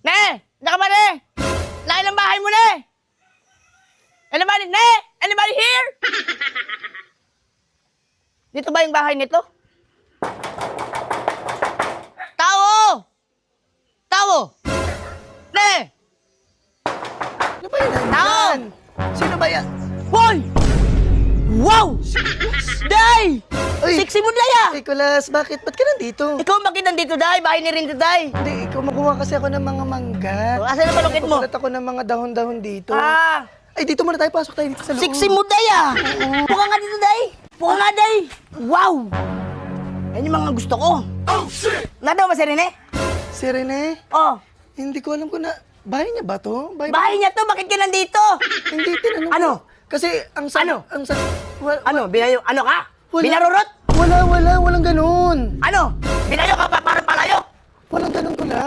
Ne! Naka ba, ne? Lain ang bahay mo, ne! Anybody, ne? Anybody here? Dito ba yung bahay nito? Tao! Tao! Ne! Ano ba yan? Tao! Sino ba yan? Hoy! Wow! Day! Uy! Sexy mo, Day, ah! Nicolas, bakit? Ba't ka nandito? Ikaw ang bakit nandito, Day? Bahay ni Rinto, Day. Hindi, ikaw makuha kasi ako ng mga mangga. Asan na palukit mo? Kukulat ako ng mga dahon-dahon dito. Ah! Ay, dito muna tayo. Pasok tayo dito sa loob. Sexy mo, Day, ah! Puka nga dito, Day! Puka nga, Day! Wow! Yan yung mga gusto ko. Oh, shit! Nadaw ba si Rene? Si Rene? Oh. Hindi ko alam kung na... Bahay niya ba to? Bahay niya to, bakit ka nandito? Hindi, tinanong Ano? ko. Kasi ang sa... Ano? Ang sa... Ano? Binayo? Ano ka? Wala. Binarurot? Walang ganun. Ano? Binayo ka pa para palayo? Walang ganun, Kulas.